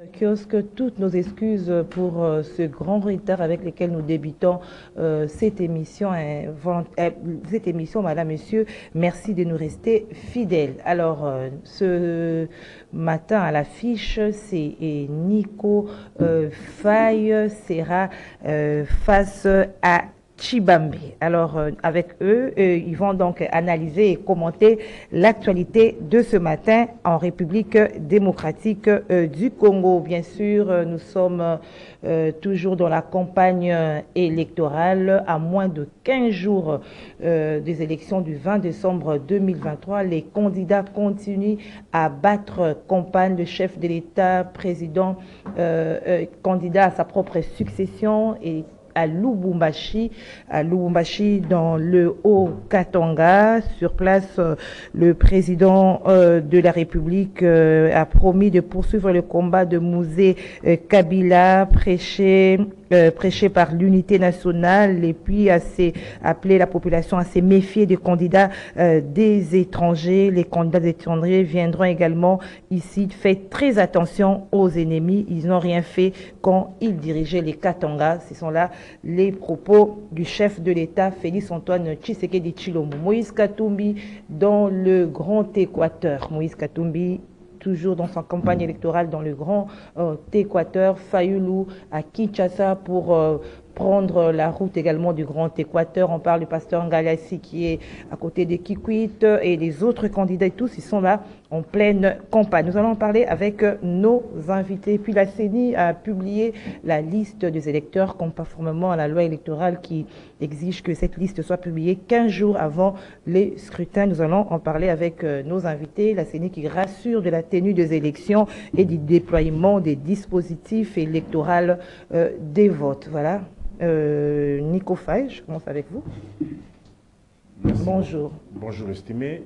Kiosque, toutes nos excuses pour ce grand retard avec lequel nous débutons cette émission. Cette émission, Madame, Monsieur, merci de nous rester fidèles. Alors, ce matin à l'affiche, c'est Nico Faye sera face à Chibambe. Alors, avec eux, ils vont donc analyser et commenter l'actualité de ce matin en République démocratique du Congo. Bien sûr, nous sommes toujours dans la campagne électorale. À moins de 15 jours des élections du 20 décembre 2023, les candidats continuent à battre campagne. Le chef de l'État, président, candidat à sa propre succession et à Lubumbashi dans le Haut-Katanga. Sur place, le président de la République a promis de poursuivre le combat de Mouzé Kabila, prêché par l'unité nationale, et puis appeler la population à se méfier des candidats des étrangers. Les candidats étrangers viendront également ici. Faites très attention aux ennemis. Ils n'ont rien fait quand ils dirigeaient les Katanga. Ce sont là les propos du chef de l'État, Félix Antoine Tshisekedi Tshilombo. Moïse Katumbi dans le Grand Équateur. Moïse Katumbi toujours dans sa campagne électorale dans le Grand Équateur, Fayulu à Kinshasa pour prendre la route également du Grand Équateur. On parle du pasteur Ngalassi qui est à côté de Kikwit et les autres candidats, tous ils sont là en pleine campagne. Nous allons en parler avec nos invités. Puis la CENI a publié la liste des électeurs conformément à la loi électorale qui exige que cette liste soit publiée 15 jours avant les scrutins. Nous allons en parler avec nos invités. La CENI qui rassure de la tenue des élections et du déploiement des dispositifs électoraux des votes. Voilà. Nico Faye, je commence avec vous. Merci. Bonjour. Bonjour estimé.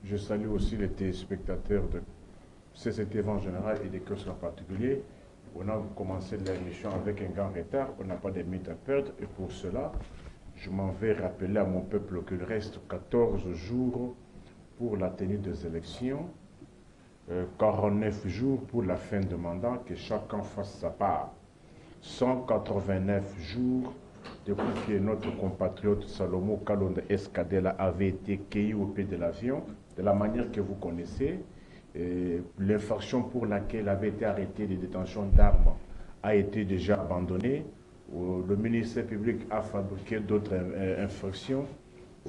Je salue aussi les téléspectateurs de CCTV en général et des kiosques en particulier. On a commencé l'émission avec un grand retard, on n'a pas de minutes à perdre et pour cela, je m'en vais rappeler à mon peuple qu'il reste 14 jours pour la tenue des élections, 49 jours pour la fin de mandat, que chacun fasse sa part. 189 jours depuis que notre compatriote Salomo Kalonda Escadela avait été cueilli au pied de l'avion, de la manière que vous connaissez. L'infraction pour laquelle avait été arrêté de détention d'armes a été déjà abandonnée. Le ministère public a fabriqué d'autres infractions.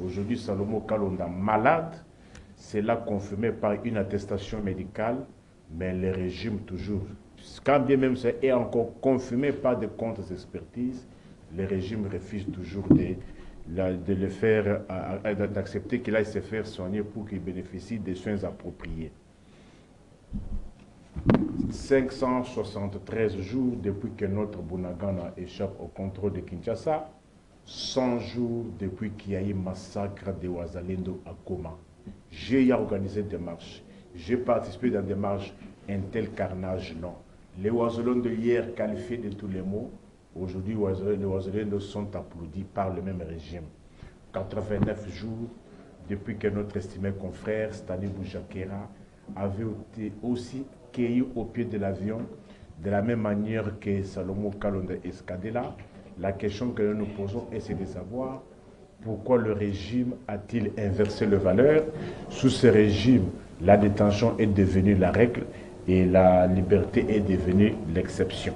Aujourd'hui, Salomo Kalonda malade, c'est là confirmé par une attestation médicale, mais le régime toujours, quand bien même ça est encore confirmé par des contre-expertises, le régime refuse toujours de le faire, d'accepter qu'il aille se faire soigner pour qu'il bénéficie des soins appropriés. 573 jours depuis que notre Bunagana échappe au contrôle de Kinshasa, 100 jours depuis qu'il y a eu massacre de Wazalendo à Goma. J'ai organisé des marches, j'ai participé dans des marches, un tel carnage, non. Les Wazalendo de hier qualifiés de tous les mots, aujourd'hui les Wazalendo sont applaudis par le même régime. 89 jours depuis que notre estimé confrère Stanley Boujakera avait été aussi cueilli au pied de l'avion, de la même manière que Salomo Kalonda Escadela. La question que nous nous posons est de savoir pourquoi le régime a-t-il inversé les valeurs. Sous ce régime, la détention est devenue la règle et la liberté est devenue l'exception.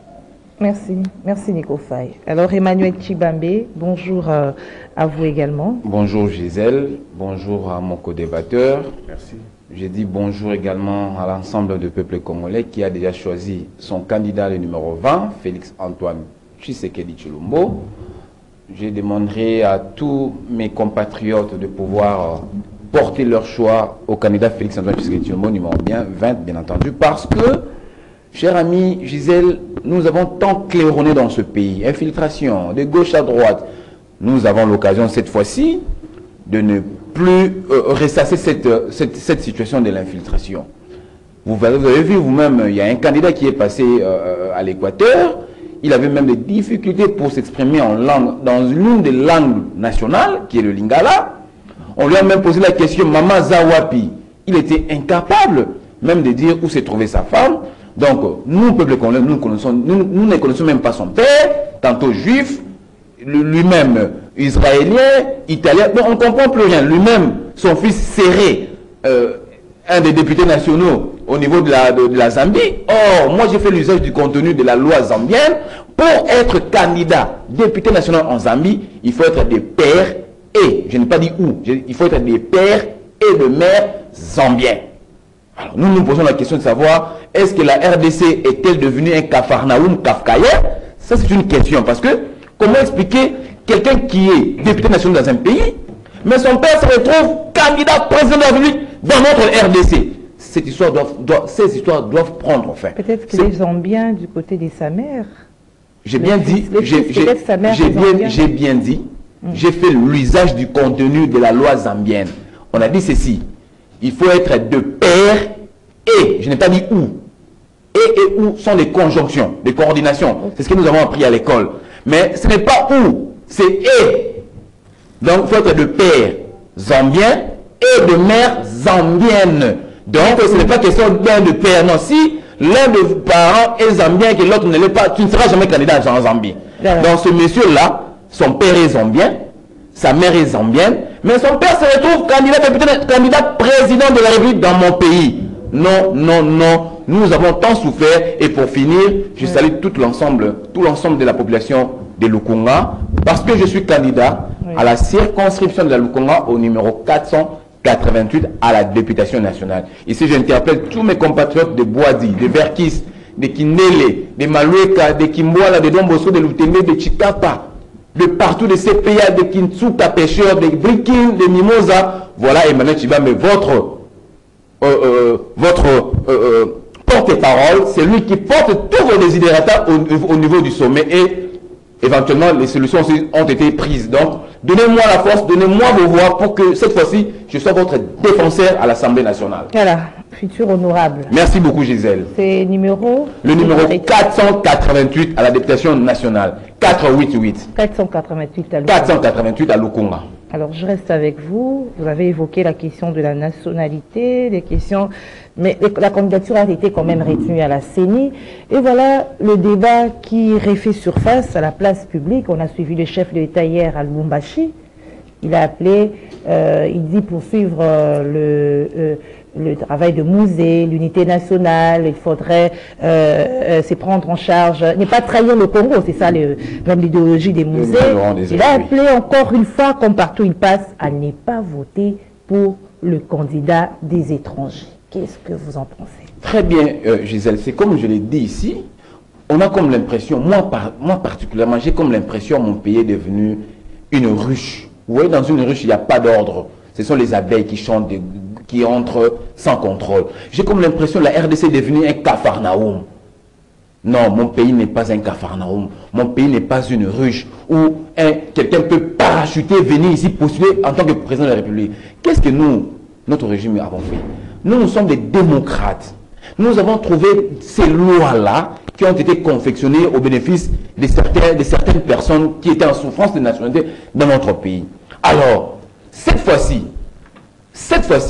Merci. Merci Nico Faye. Alors Emmanuel Chibambe, bonjour à vous également. Bonjour Gisèle, bonjour à mon co-débatteur. Merci. Je dis bonjour également à l'ensemble du peuple congolais qui a déjà choisi son candidat le numéro 20, Félix Antoine Tshisekedi Tshilombo. Je demanderai à tous mes compatriotes de pouvoir porter leur choix au candidat Félix Antoine Tshisekedi Tshilombo numéro 20, bien entendu, parce que, cher ami Gisèle, nous avons tant claironné dans ce pays, infiltration de gauche à droite. Nous avons l'occasion cette fois-ci de ne plus ressasser cette situation de l'infiltration. Vous avez vu vous-même, il y a un candidat qui est passé à l'Équateur, il avait même des difficultés pour s'exprimer en langue, dans l'une des langues nationales, qui est le Lingala. On lui a même posé la question, Mama Zawapi. Il était incapable même de dire où s'est trouvée sa femme. Donc, nous, peuple congolais, nous ne connaissons même pas son père, tantôt juif, lui-même israélien, italien. Bon, on ne comprend plus rien. Lui-même, son fils serré, un des députés nationaux au niveau de la Zambie. Or, moi, j'ai fait l'usage du contenu de la loi zambienne. Pour être candidat député national en Zambie, il faut être des pères et, je n'ai pas dit où, il faut être des pères et de mères zambiens. Alors, nous nous posons la question de savoir, est-ce que la RDC est-elle devenue un Capharnaüm kafkaïen? Ça, c'est une question, parce que comment expliquer quelqu'un qui est député national dans un pays, mais son père se retrouve candidat président de la République dans notre RDC? Ces histoires doivent prendre fin. Peut-être que les Zambiens du côté de sa mère. J'ai bien dit, j'ai fait l'usage du contenu de la loi zambienne. On a dit ceci, il faut être de père et, je n'ai pas dit où. Et où sont les conjonctions, les coordinations. C'est ce que nous avons appris à l'école. Mais ce n'est pas où, c'est et. Donc, il faut être de père zambien et de mère zambienne. Donc, ce n'est pas question d'un de père. Non, si l'un des parents est zambien et que l'autre ne l'est pas, tu ne seras jamais candidat en Zambie. Donc, ce monsieur-là, son père est zambien, sa mère est zambienne, mais son père se retrouve candidat président de la République dans mon pays. Non, non, non. Nous avons tant souffert. Et pour finir, je salue tout l'ensemble de la population de Lukunga, parce que je suis candidat à la circonscription de la Lukunga au numéro 488 à la députation nationale. Ici, j'interpelle tous mes compatriotes de Boadi, de Verkis, de Kindele, de Malueka, de Kimboala, de Domboso, de Lutenge, de Chikapa, de partout, de CPA, de Kintsuka, pêcheurs, de Brikin, de Mimosa. Voilà Emmanuel Tshibambe, votre porte-parole, c'est lui qui porte tous vos désidérata au niveau du sommet, et éventuellement les solutions ont été prises. Donc, donnez-moi la force, donnez-moi vos voix pour que cette fois-ci, je sois votre défenseur à l'Assemblée nationale. Voilà, futur honorable. Merci beaucoup, Gisèle. C'est numéro? Le numéro 488 à la députation nationale. 488. 488 à Lukunga. Alors, je reste avec vous. Vous avez évoqué la question de la nationalité, les questions, mais la candidature a été quand même retenue à la CENI. Et voilà le débat qui refait surface à la place publique. On a suivi le chef de l'État hier à Lubumbashi. Il a appelé, il dit poursuivre le travail de musée, l'unité nationale, il faudrait se prendre en charge, ne pas trahir le Congo, c'est ça même l'idéologie des musées. Il a appelé encore une fois, comme partout il passe, à ne pas voter pour le candidat des étrangers. Qu'est-ce que vous en pensez? Très bien, Gisèle, c'est comme je l'ai dit ici, on a comme l'impression, moi particulièrement, j'ai comme l'impression que mon pays est devenu une ruche. Vous voyez, dans une ruche, il n'y a pas d'ordre. Ce sont les abeilles qui chantent, qui entrent sans contrôle. J'ai comme l'impression que la RDC est devenue un Capharnaüm. Non, mon pays n'est pas un Capharnaüm. Mon pays n'est pas une ruche où quelqu'un peut parachuter, venir ici postuler en tant que président de la République. Qu'est-ce que nous, notre régime, avons fait? Nous sommes des démocrates. Nous avons trouvé ces lois-là qui ont été confectionnées au bénéfice de certaines personnes qui étaient en souffrance de nationalité dans notre pays. Alors, cette fois-ci,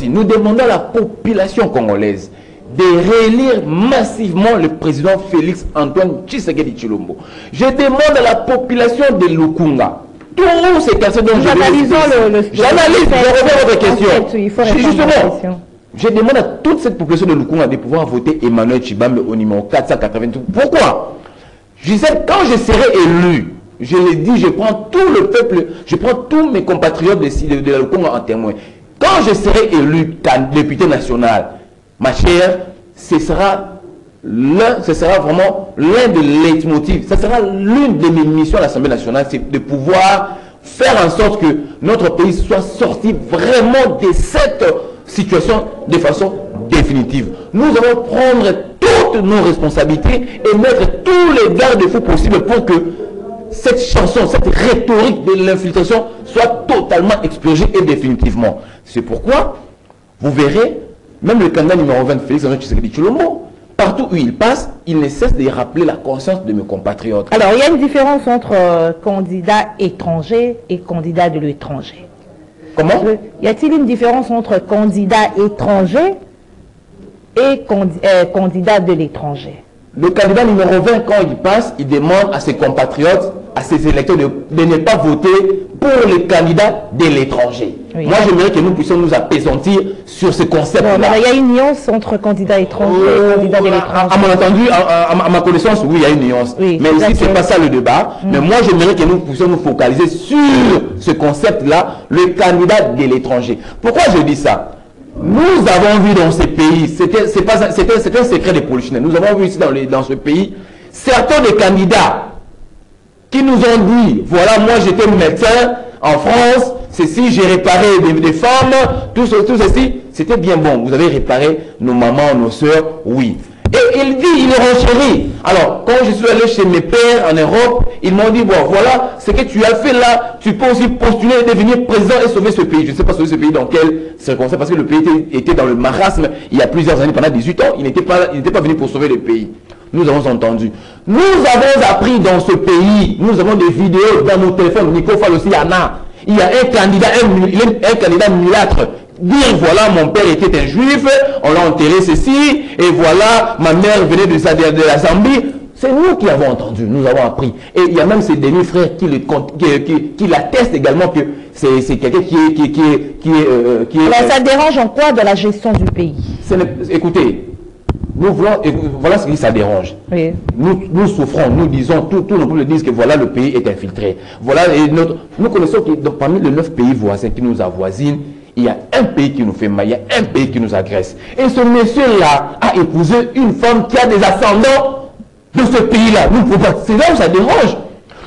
nous demandons à la population congolaise de réélire massivement le président Félix Antoine Tshisekedi Tshilombo. Je demande à la population de Lukunga, tous ces quartiers dont j'analyse, je reviens à votre question. Justement, je demande à toute cette population de Lukunga de pouvoir voter Emmanuel Tshibambe au numéro 488. Pourquoi? Je sais, quand je serai élu, je l'ai dit, je prends tout le peuple, je prends tous mes compatriotes de la Lukunga en témoin. Quand je serai élu député national, ma chère, ce sera vraiment l'un des leitmotifs, ce sera l'une de mes missions à l'Assemblée nationale, c'est de pouvoir faire en sorte que notre pays soit sorti vraiment de cette situation de façon définitive. Nous allons prendre toutes nos responsabilités et mettre tous les garde-fous possibles pour que cette chanson, cette rhétorique de l'infiltration soit totalement expurgée et définitivement. C'est pourquoi, vous verrez, même le candidat numéro 20, Félix Antoine Tshisekedi Tshilombo, partout où il passe, il ne cesse de rappeler la conscience de mes compatriotes. Alors, il y a une différence entre candidat étranger et candidat de l'étranger. Comment? Y a-t-il une différence entre candidat étranger et candidat de l'étranger. Le candidat numéro 20, quand il passe, il demande à ses compatriotes, à ses électeurs de ne pas voter pour les candidats de l'étranger. Oui. Moi, j'aimerais que nous puissions nous apaisantir sur ce concept-là. Il y a une nuance entre candidat étranger et candidat de l'étranger. À mon entendu, à ma connaissance, oui, il y a une nuance. Oui, mais ici, ce n'est pas ça le débat. Mais moi, j'aimerais que nous puissions nous focaliser sur ce concept-là, le candidat de l'étranger. Pourquoi je dis ça? Nous avons vu dans ces pays, c'était un secret des polichinelles, nous avons vu ici dans ce pays, certains des candidats qui nous ont dit, voilà, moi j'étais médecin en France, ceci, j'ai réparé des femmes, tout ceci, c'était bien bon, vous avez réparé nos mamans, nos soeurs, oui. Et il dit, il renchérit. Alors, quand je suis allé chez mes pères en Europe, ils m'ont dit, bon, voilà, ce que tu as fait là, tu peux aussi postuler et devenir président et sauver ce pays. Je ne sais pas sauver ce pays dans quelle circonstance, parce que le pays était dans le marasme il y a plusieurs années, pendant 18 ans, il n'était pas venu pour sauver le pays. Nous avons entendu. Nous avons appris dans ce pays, nous avons des vidéos dans nos téléphones, Nico Fall aussi, Anna. Il y a un candidat mulâtre. Dire voilà, mon père était un juif, on l'a enterré ceci, et voilà, ma mère venait de la Zambie. C'est nous qui avons entendu, nous avons appris. Et il y a même ces demi-frères qui l'attestent également que c'est quelqu'un qui est... Alors ça dérange en quoi de la gestion du pays? Écoutez, nous voulons, voilà ce qui ça dérange. Oui. Nous souffrons, nous disons, tous nos peuples disent que voilà, le pays est infiltré. Voilà, et nous connaissons que parmi les 9 pays voisins qui nous avoisinent, il y a un pays qui nous fait mal, il y a un pays qui nous agresse. Et ce monsieur-là a épousé une femme qui a des ascendants de ce pays-là. C'est là où ça dérange.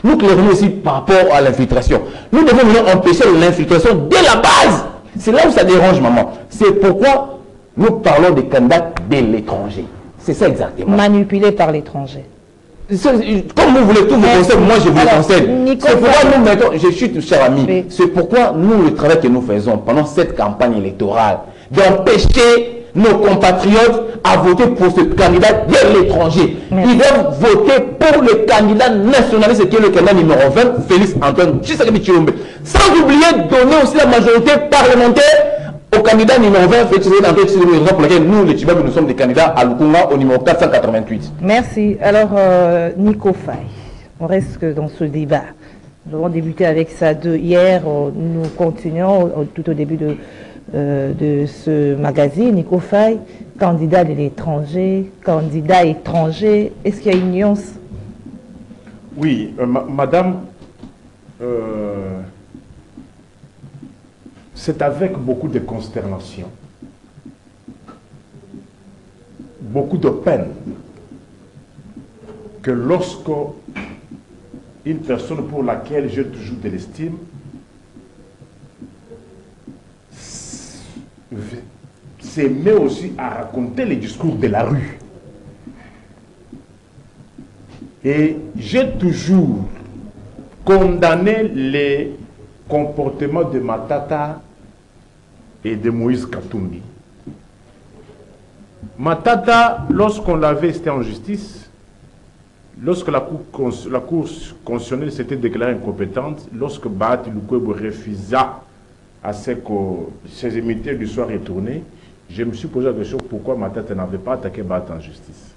Nous clairons aussi par rapport à l'infiltration. Nous devons empêcher l'infiltration dès la base. C'est là où ça dérange, maman. C'est pourquoi nous parlons des candidats de l'étranger. C'est ça exactement. Manipulés par l'étranger. Comme vous voulez tous vos conseils, moi je vous les conseille. C'est pourquoi nous mettons, je suis cher ami, oui. C'est pourquoi nous, le travail que nous faisons pendant cette campagne électorale, d'empêcher nos compatriotes à voter pour ce candidat de l'étranger. Ils doivent voter pour le candidat nationaliste qui est le candidat numéro 20, Félix Antoine Tshisekedi Tshilombo. Sans oublier de donner aussi la majorité parlementaire au candidat numéro 20, Félix Antoine Tshisekedi, pour lequel nous, les Tchibabs, nous sommes des candidats à Lukunga au numéro 488. Merci. Alors, Nico Faye, on reste dans ce débat. Nous avons débuté avec ça hier, nous continuons tout au début de ce magazine. Nico Faye, candidat de l'étranger, candidat étranger, est-ce qu'il y a une nuance? Oui, madame, c'est avec beaucoup de consternation, beaucoup de peine, que lorsque une personne pour laquelle j'ai toujours de l'estime s'est mis aussi à raconter les discours de la rue. Et j'ai toujours condamné les comportements de Matata et de Moïse Katumbi. Matata, lorsqu'on l'avait, c'était en justice, lorsque la Cour constitutionnelle s'était déclarée incompétente, lorsque Bahati Lukwebo refusa à ce que ses immunitaires lui soient retournées, je me suis posé la question pourquoi Matata n'avait pas attaqué Bahati en justice.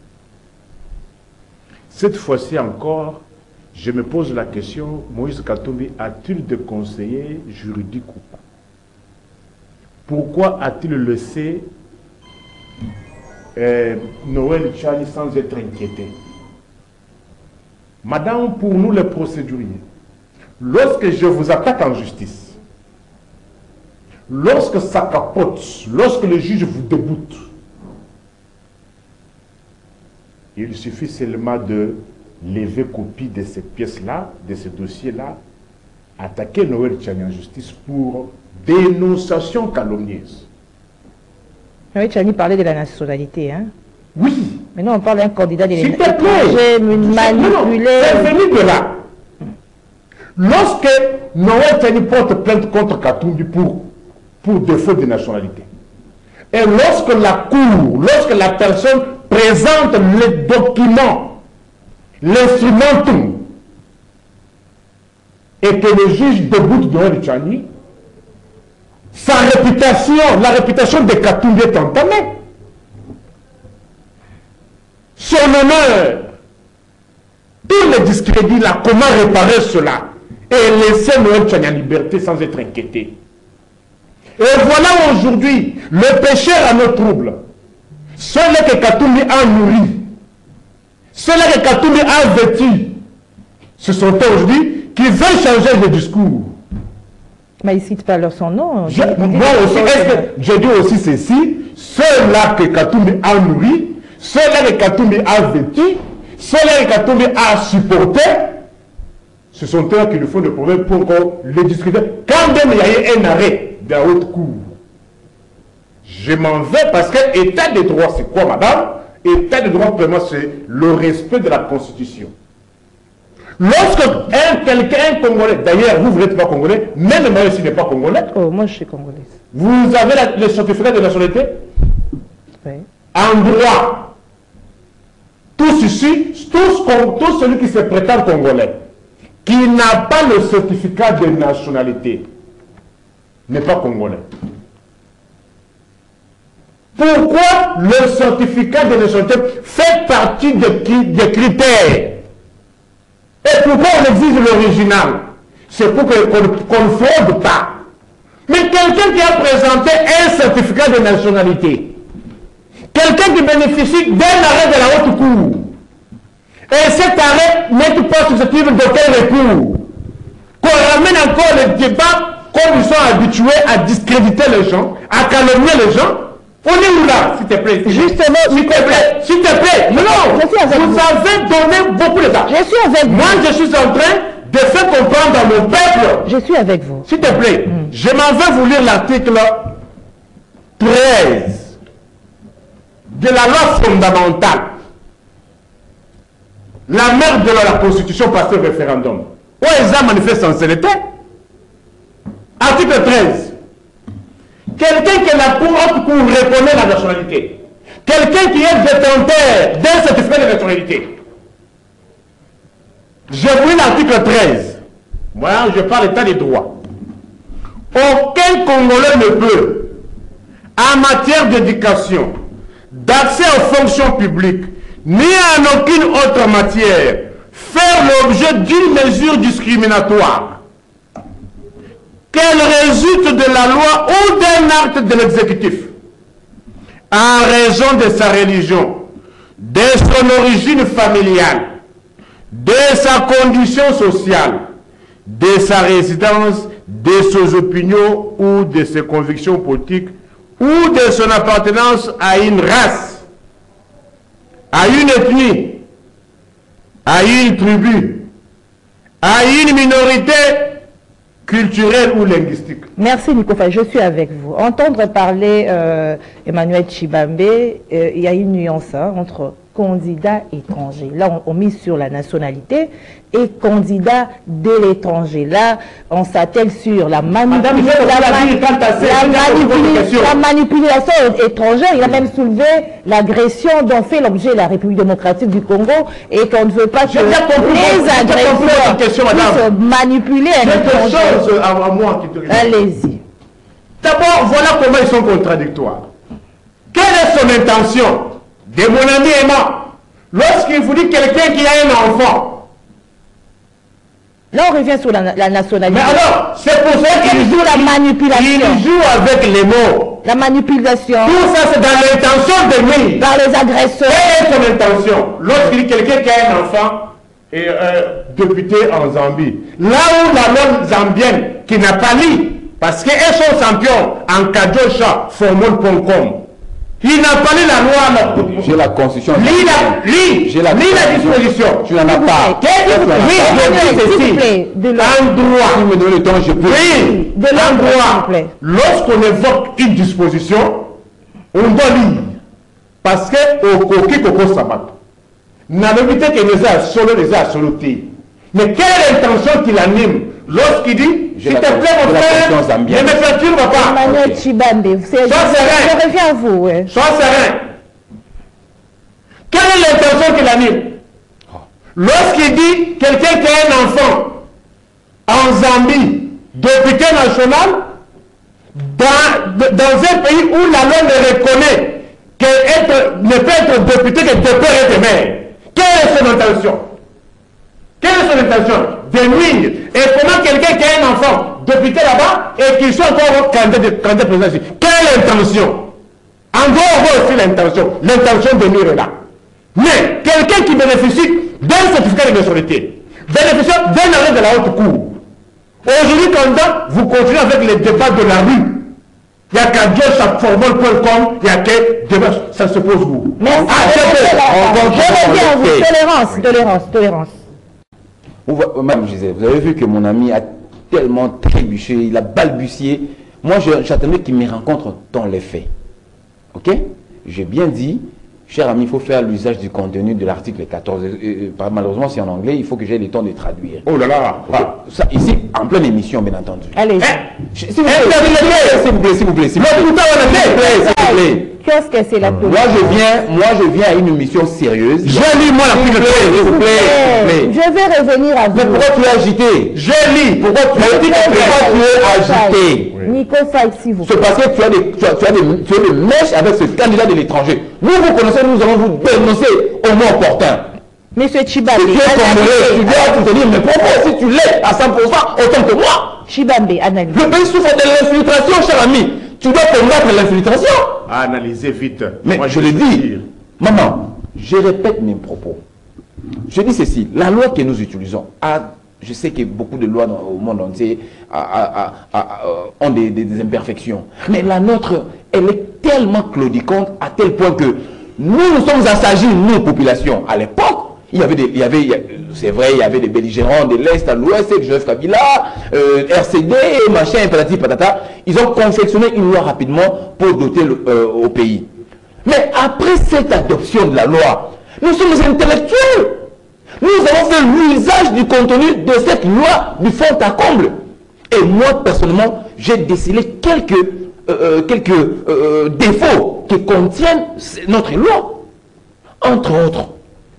Cette fois-ci encore, je me pose la question, Moïse Katumbi a-t-il des conseillers juridiques ou pas? Pourquoi a-t-il laissé Noël Tchani sans être inquiété? Madame, pour nous les procéduriers, lorsque je vous attaque en justice, lorsque ça capote, lorsque le juge vous déboute, il suffit seulement de lever copie de ces pièces-là, de ces dossiers-là, attaquer Noël Tchani en justice pour dénonciation calomnieuse. Noël Tchani parlait de la nationalité, hein? Oui. Maintenant, on parle d'un candidat de l'étranger manipulé. C'est venu de là. Lorsque Noël Tchani porte plainte contre Katumbi pour défaut de nationalité, et lorsque la cour, lorsque la personne présente les documents, l'instrumentum, et que le juge déboute Noël Tchani, sa réputation, la réputation de Katumbi est entamée. son honneur, tous les discrédits là, comment réparer cela et laisser Noël Tchani en liberté sans être inquiété. Et voilà aujourd'hui, le pécheur à nos troubles, ceux-là que Katumbi a nourri, ceux-là que Katumbi a vêtu, ce sont eux aujourd'hui qui veulent changer de discours. Mais ils ne citent pas son nom. Moi aussi, je dis aussi ceci, ceux-là que Katumbi a nourri, ceux-là que Katumbi a vêtu, ceux-là que Katumbi a supporté, ce sont eux qui nous font des problèmes pour qu'on les discute. Quand même il y a eu un arrêt de la haute cour, je m'en vais parce que l'état de droit, c'est quoi, madame? État de droit, vraiment, c'est le respect de la Constitution. Lorsque un Congolais, d'ailleurs, vous n'êtes pas Congolais, même moi aussi n'est pas Congolais. Oh, moi je suis Congolaise. Vous avez le certificat de nationalité? Oui. En droit, tous ici, tous celui qui se prétend Congolais, qui n'a pas le certificat de nationalité, n'est pas Congolais. Pourquoi le certificat de nationalité fait partie des critères? Et pourquoi on exige l'original? C'est pour qu'on ne fraude pas. Mais quelqu'un qui a présenté un certificat de nationalité, quelqu'un qui bénéficie d'un arrêt de la haute cour, et cet arrêt n'est pas susceptible d'aucun recours, qu'on ramène encore le débat comme ils sont habitués à discréditer les gens, à calomnier les gens. On est où là, s'il te plaît? Justement, s'il te plaît, s'il te plaît. Non, vous avez donné beaucoup de temps. Je suis avec vous. Moi, je suis en train de faire comprendre à mon peuple. Je suis avec vous. S'il te plaît, je m'en vais vous lire l'article 13 de la loi fondamentale. La mère de la Constitution passée au référendum. Où est-ce que manifeste sincérité? Article 13. Quelqu'un qui la haute cour reconnaît la nationalité. Quelqu'un qui est détenteur d'un certificat de nationalité. Je vous lis l'article 13. Moi, je parle d'état des droits. Aucun Congolais ne peut, en matière d'éducation, d'accès aux fonctions publiques, ni en aucune autre matière, faire l'objet d'une mesure discriminatoire qu'elle résulte de la loi ou d'un acte de l'exécutif, en raison de sa religion, de son origine familiale, de sa condition sociale, de sa résidence, de ses opinions ou de ses convictions politiques, ou de son appartenance à une race, à une ethnie, à une tribu, à une minorité culturelle ou linguistique. Merci Nicofa, je suis avec vous. Entendre parler Emmanuel Tshibambe, il y a une nuance entre candidat étranger. Là, on mise sur la nationalité et candidat de l'étranger. Là, on s'attelle sur la manipulation étrangère. Il a même soulevé l'agression dont fait l'objet la République démocratique du Congo et qu'on ne veut pas que les agressions puissent manipuler un étranger. Allez-y. D'abord, voilà comment ils sont contradictoires. Quelle est son intention de mon ami Emma lorsqu'il vous dit quelqu'un qui a un enfant? Là, on revient sur la nationalité. Mais alors, c'est pour ça qu'il joue la manipulation. Il joue avec les mots. La manipulation. Tout ça, c'est dans l'intention de lui. Par les agresseurs. Quelle est son intention? Lorsqu'il dit quelqu'un qui a un enfant et député en Zambie, là où la loi zambienne qui n'a pas lu, parce qu'elles sont champions en Kadjosha, formol.com. Il n'a pas lu la loi. J'ai la constitution. Lis la disposition. Tu n'en as pas. Oui, en droit. Si me donne le temps, je peux. Oui, de l'endroit. Lorsqu'on évoque une disposition, on doit lire. Parce que au coquille coco sabat. N'a l'habitude que les a solo, les a soloté. Mais quelle est l'intention qu'il anime lorsqu'il dit, s'il te plaît, mon frère, ne me perturbe pas. Emmanuel Tshibambe, je reviens à vous. Ouais. Sois serein. Quelle est l'intention qu'il anime? Lorsqu'il dit quelqu'un qui a un enfant en Zambie, député national, dans un pays où la loi ne reconnaît ne peut être député que de père et de mère. Quelle est son intention? Quelle est son intention? De nuire. Et comment quelqu'un qui a un enfant député là-bas et qui soit encore candidat présidentiel? Quelle intention? En dehors aussi l'intention de nuire est là. Mais quelqu'un qui bénéficie d'un certificat de nationalité, bénéficiant d'un arrêt de la haute cour. Aujourd'hui, quand vous continuez avec les débats de la rue, il n'y a qu'à dire chapeformol.com, il n'y a que débat, ça se pose où? Merci. Tolérance. Madame Gisèle, vous avez vu que mon ami a tellement trébuché, il a balbutié. Moi, j'attendais qu'il me rencontre dans les faits. Ok? J'ai bien dit, cher ami, il faut faire l'usage du contenu de l'article 14. Malheureusement, c'est en anglais, il faut que j'aie le temps de traduire. Oh là là! Okay. Ça, ici, en pleine émission, bien entendu. Allez. S'il vous plaît. Qu'est-ce que c'est la politique? Moi, je viens à une émission sérieuse. J'ai lu, moi, l'article 13. S'il vous plaît. Je vais revenir à vous. Mais pourquoi tu es agité? J'ai lu. Pourquoi tu es agité? Nico Faye, s'il vous plaît. C'est parce que tu as des mèches avec ce candidat de l'étranger. Nous vous connaissez, nous allons vous dénoncer au moins opportun. Monsieur Chibambe, Si tu es congolais, tu dois te dire mes propos. Si tu l'es à 100%, autant que moi. Chibambe, analyse. Le pays souffre de l'infiltration, cher ami. Tu dois combattre l'infiltration. Analysez vite. Mais moi, je le dis. Maman, je répète mes propos. Je dis ceci. La loi que nous utilisons je sais que beaucoup de lois au monde entier ont des imperfections. Mais la nôtre, elle est tellement claudicante à tel point que nous sommes assagis, nous, population. À l'époque, c'est vrai, il y avait des belligérants de l'Est à l'Ouest, Joseph Kabila, RCD, machin, patati patata. Ils ont confectionné une loi rapidement pour doter au pays. Mais après cette adoption de la loi, nous sommes intellectuels. Nous avons fait l'usage du contenu de cette loi du fond à comble. Et moi, personnellement, j'ai décelé quelques défauts que contiennent notre loi. Entre autres,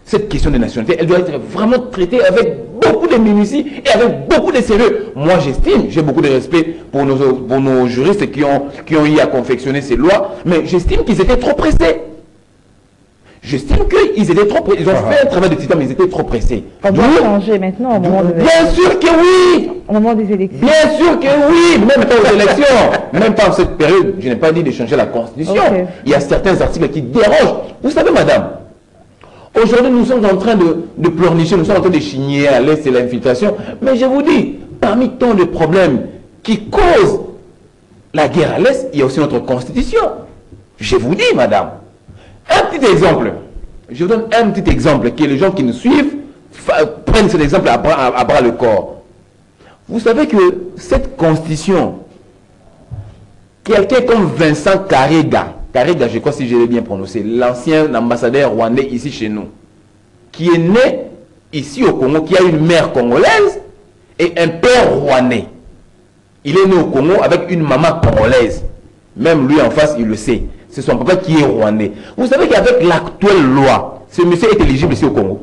cette question de nationalité, elle doit être vraiment traitée avec beaucoup de minutie et avec beaucoup de sérieux. Moi, j'estime, j'ai beaucoup de respect pour nos juristes qui ont eu à confectionner ces lois, mais j'estime qu'ils étaient trop pressés. J'estime qu'ils étaient trop pressés. Ils ont fait un travail de titan, mais ils étaient trop pressés. Ça doit changer maintenant au moment des élections. Bien sûr que oui. Au moment des élections. Bien sûr que oui. Même pas aux élections. Même pas en cette période. Je n'ai pas dit de changer la Constitution. Okay. Il y a certains articles qui dérangent. Vous savez, madame, aujourd'hui, nous sommes en train de pleurnicher, nous sommes en train de chigner à l'Est et l'infiltration. Mais je vous dis, parmi tant de problèmes qui causent la guerre à l'Est, il y a aussi notre Constitution. Je vous dis, madame. Un petit exemple. Je vous donne un petit exemple que les gens qui nous suivent prennent cet exemple à bras le corps. Vous savez que cette constitution, quelqu'un comme Vincent Karega, je crois si je l'ai bien prononcé, l'ancien ambassadeur rwandais ici chez nous, qui est né ici au Congo, qui a une mère congolaise et un père rwandais. Il est né au Congo avec une maman congolaise. Même lui en face, il le sait. C'est son papa qui est rwandais. Vous savez qu'avec l'actuelle loi, ce monsieur est éligible ici au Congo.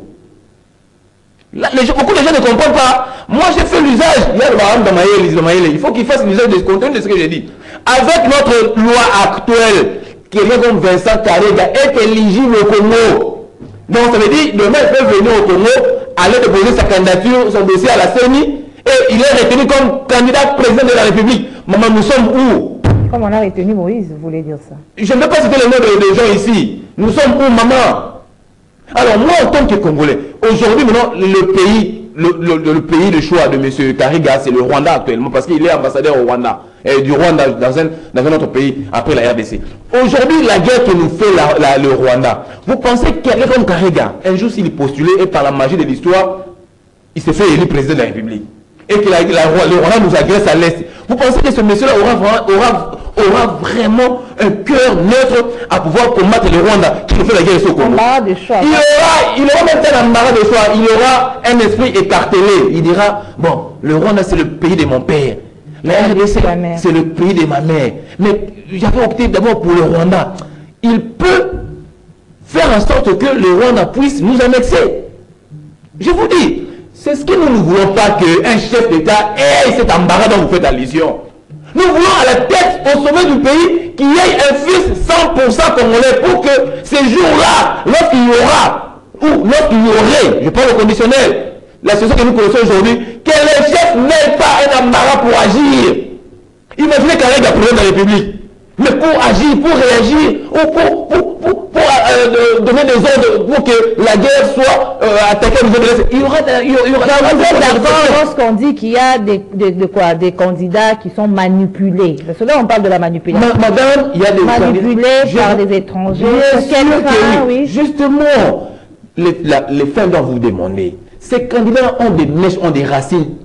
Là, beaucoup de gens ne comprennent pas. Moi, j'ai fait l'usage. Il y a le baron de Maïle. Il faut qu'il fasse l'usage de ce contenu de ce que j'ai dit. Avec notre loi actuelle, quelqu'un comme Vincent Karega est éligible au Congo. Donc, ça veut dire demain, il peut venir au Congo, aller déposer sa candidature, son dossier à la CENI, et il est retenu comme candidat président de la République. Maman, nous sommes où? Comme on a retenu Moïse, vous voulez dire ça? Je ne veux pas citer le nom des gens ici. Nous sommes où, maman? Alors, moi, en tant que Congolais, aujourd'hui, maintenant, le pays de choix de M. Karega, c'est le Rwanda actuellement, parce qu'il est ambassadeur au Rwanda, du Rwanda dans un autre pays, après la RDC. Aujourd'hui, la guerre que nous fait le Rwanda, vous pensez que quelqu'un comme Karega, un jour, s'il est postulé, et par la magie de l'histoire, il s'est fait élu président de la République, et que le Rwanda nous agresse à l'Est, vous pensez que ce monsieur-là aura vraiment un cœur neutre à pouvoir combattre le Rwanda qui nous fait la guerre au Congo? Il aura même un embarras de choix. Il aura un esprit écartelé. Il dira, bon, le Rwanda c'est le pays de mon père. La RDC c'est le pays de ma mère. Mais j'avais opté d'abord pour le Rwanda. Il peut faire en sorte que le Rwanda puisse nous annexer. Je vous dis, c'est ce que nous ne voulons pas qu'un chef d'État ait cet embarras dont vous faites allusion. Nous voulons à la tête, au sommet du pays, qu'il y ait un fils 100% congolais pour que ces jours-là, lorsqu'il y aura, ou lorsqu'il y aurait, je prends le conditionnel, la situation que nous connaissons aujourd'hui, que les chefs n'aient pas un embarras pour agir. Imaginez qu'un règle a problème dans la République. Mais pour agir, pour réagir, ou pour donner des ordres pour que la guerre soit attaquée au niveau de l'Est, il y aura vous êtes d'accord lorsqu'on dit qu'il y a des candidats qui sont manipulés. Parce que là, on parle de la manipulation. Madame, il y a des manipulés par des étrangers. Oui. Justement, les fins dont vous demandez, ces candidats ont des mèches, ont des racines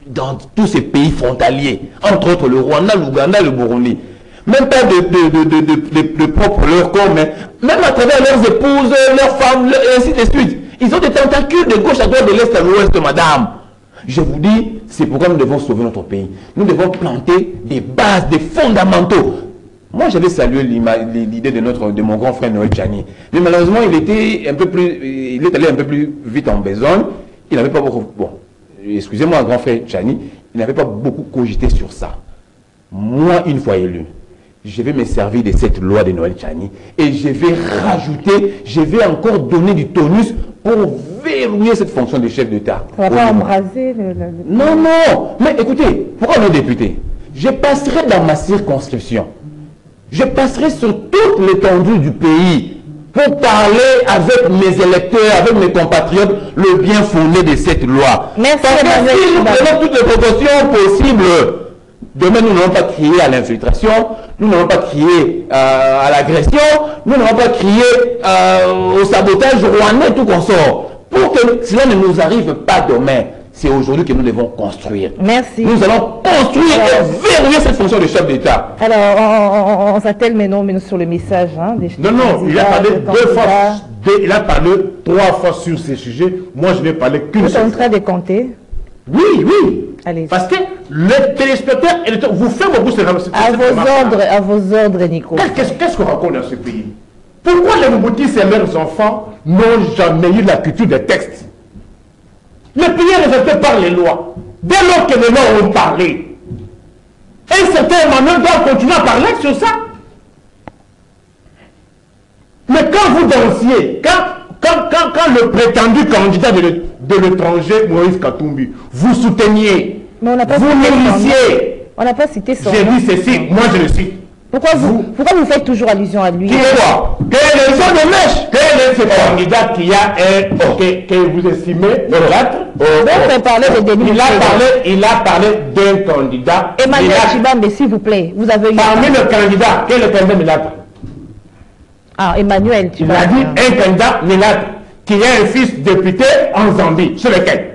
dans tous ces pays frontaliers, entre autres le Rwanda, l'Ouganda, le Burundi. Même pas de propre leur corps, mais même à travers leurs épouses, leurs femmes, et ainsi de suite. Ils ont des tentacules de gauche à droite, de l'est à l'ouest, madame. Je vous dis, c'est pourquoi nous devons sauver notre pays. Nous devons planter des bases, des fondamentaux. Moi, j'avais salué l'idée de mon grand frère Noël Tchani. Mais malheureusement, il est allé un peu plus vite en besogne. Il n'avait pas beaucoup... Bon, excusez-moi, grand frère Tchani, il n'avait pas beaucoup cogité sur ça. Moi, une fois élu, je vais me servir de cette loi de Noël Tchani et je vais rajouter, je vais encore donner du tonus pour verrouiller cette fonction de chef d'État. On ne va pas embraser Non, non. Mais écoutez, pourquoi nos députés? Je passerai dans ma circonscription. Je passerai sur toute l'étendue du pays pour parler avec mes électeurs, avec mes compatriotes, le bien fondé de cette loi. Merci. Parce que si nous prenons toutes les précautions possibles, demain, nous n'allons pas crier à l'infiltration, nous n'allons pas crier à l'agression, nous n'allons pas crier au sabotage rwandais, tout consort. Pour que cela ne nous arrive pas demain, c'est aujourd'hui que nous devons construire. Merci. Nous allons construire et verrouiller cette fonction de chef d'État. Alors, on s'attelle maintenant sur le message. Hein, non, il a parlé deux fois. Il a parlé 3 fois sur ces sujets. Moi, je n'ai parlé qu'une seule fois. Vous êtes en train de compter? Oui. Allez. Parce que le téléspectateur, vous faites beaucoup de à vos ordres, Nico. Qu'est-ce qu'on raconte dans ce pays? Pourquoi les Mouboutis et leurs enfants n'ont jamais eu la culture des textes? Le pays est réservé par les lois. Dès lors que les lois ont parlé, un certain Emmanuel doit continuer à parler sur ça. Mais quand vous dansiez, quand le prétendu candidat de l'étranger, Moïse Katumbi, vous souteniez, vous nourrissiez. On n'a pas cité son nom. J'ai dit ceci, moi je le cite. Pourquoi vous faites toujours allusion à lui? Qui est quoi? Quel est le mèche? Quel est ce candidat qui a que vous estimez l'autre? Il a parlé d'un candidat. Emmanuel Chibambe, s'il vous plaît, vous avez eu... Parmi les candidats, quel est le candidat Milâtre? Ah, Emmanuel Chibambe. Il a dit un candidat Milâtre qui est un fils député en Zambie. Sur lequel?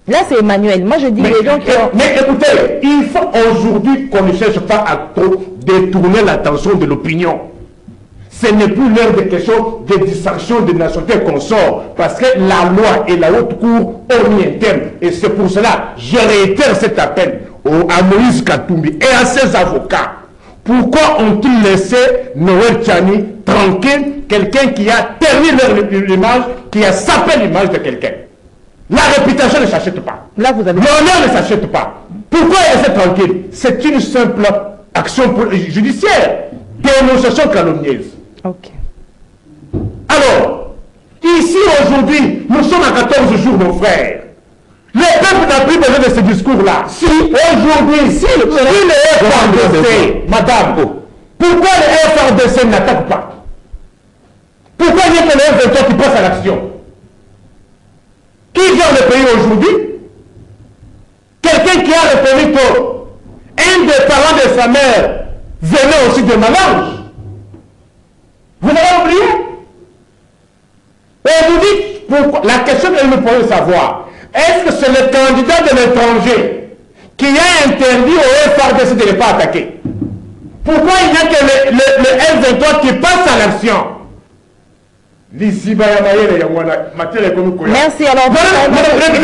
Là, c'est Emmanuel. Moi, je dis les gens qui ont... Mais écoutez, il faut aujourd'hui qu'on ne cherche pas à trop détourner l'attention de l'opinion. Ce n'est plus l'heure de questions de distinction de nationalité qu'on sort. Parce que la loi et la haute cour ont mis un terme. Et c'est pour cela, je réitère cet appel à Moïse Katumbi et à ses avocats. Pourquoi ont-ils laissé Noël Tchani tranquille, quelqu'un qui a terni l'image, qui a sapé l'image de quelqu'un? La réputation ne s'achète pas. L'honneur ne s'achète pas. Pourquoi laisser tranquille? C'est une simple action judiciaire. Dénonciation calomnieuse. Ok. Alors, ici aujourd'hui, nous sommes à 14 jours, mon frère. Le peuple n'a plus besoin de ce discours-là. Si aujourd'hui, si le FARDC, madame, pourquoi le FARDC n'attaque pas? Pourquoi il n'y a que le F23 qui passe à l'action? Qui gère le pays aujourd'hui? Quelqu'un qui a reconnu qu'un des parents de sa mère venait aussi de Malange. Vous l'avez oublié? Et vous dites, pourquoi? La question que nous pouvons savoir, est-ce que c'est le candidat de l'étranger qui a interdit au FARDC de ne pas attaquer? Pourquoi il n'y a que le F23 qui passe à l'action? Merci, alors... Ne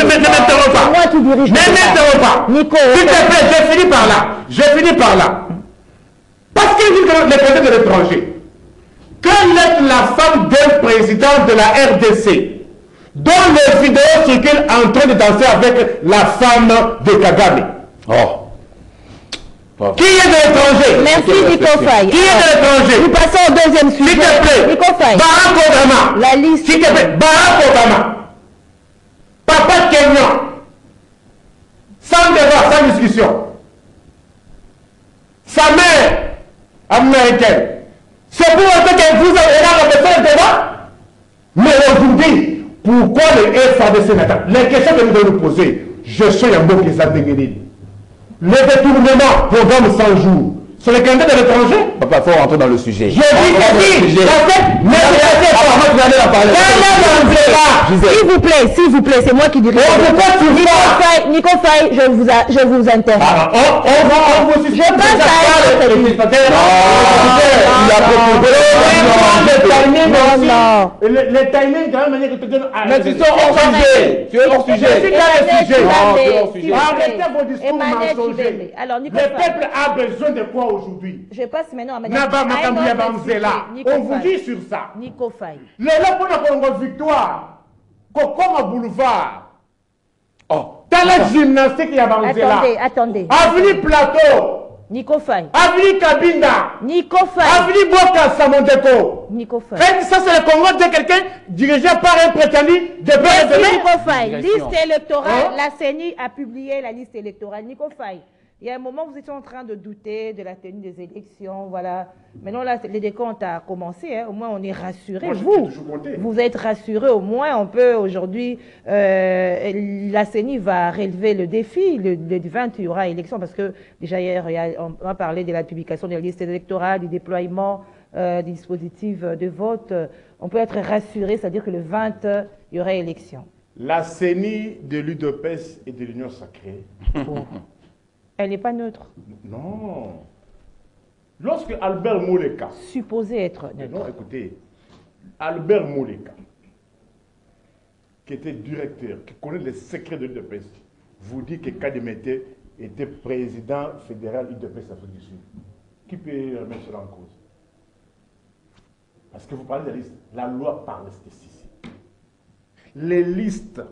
m'interromps pas. Moi qui dirige. Ne m'interromps pas. Nico. S'il te plaît, je finis par là. Parce qu'il dit que le président de l'étranger, quelle est la femme d'un président de la RDC dont les vidéos circulent en train de danser avec la femme de Kagame? Oh. Qui est de l'étranger? Merci Nico Faye. Qui est de l'étranger? Nous passons au deuxième sujet. S'il te plaît. Nico Faye. Barack Obama. La liste. S'il te plaît. Barack Obama. Papa Kenyan. Sans débat, sans discussion. Sa mère américaine. C'est pour ça que vous avez là fait le débat. Mais aujourd'hui, pourquoi le FADC n'attend? Les questions que nous devons nous poser, je suis un bon qui s'est dégueulé. Le détournement, programme 100 jours. Sur les candidats de l'étranger? Papa, il faut rentrer dans le sujet. Je dis que si, la tête, mais s'il vous plaît, c'est moi qui dirai. Nico Faye, je vous interromps. On vous suspend. Je passe à le timing, de la même manière que tu donnes. Mais tu es hors sujet. Tu es hors sujet. Je suis dans le sujet. sujet. Arrêtez vos discours mensongers. Alors, Le peuple a besoin de quoi aujourd'hui? Je passe maintenant à Naba Makambouya Bamzela. On vous dit sur ça. Nico Faye. Le là pour la victoire. Kokoma Boulevard. Oh. Dans la gymnastique, il y a Bamzela. Attendez. Avenue Plateau. Nico Faye. Avenue Kabinda. Nico Faye. Avenue Boka Samondeko. Nico Faye. Ça, c'est le Congo de quelqu'un dirigé par un prétendu de père de Nico demain. Faye. Liste électorale. Hein? La CENI a publié la liste électorale. Nico Faye. Il y a un moment, vous étiez en train de douter de la tenue des élections, voilà. Maintenant, là, les décomptes a commencé, hein. Au moins, on est rassurés. Vous êtes rassurés, au moins, on peut aujourd'hui, la CENI va relever le défi. Le 20, il y aura élection, parce que déjà hier, on a parlé de la publication des listes électorales, du déploiement des dispositifs de vote. On peut être rassuré, c'est-à-dire que le 20, il y aura élection. La CENI de l'UDPS et de l'Union sacrée. Elle n'est pas neutre. Non. Lorsque Albert Mouleka... Supposé être neutre. Non, écoutez. Albert Mouleka, qui était directeur, qui connaît les secrets de l'UDPS, vous dit que Kadimete était président fédéral UDPS Afrique du Sud. Qui peut remettre cela en cause? Parce que vous parlez de la liste. La loi parle ici. Les listes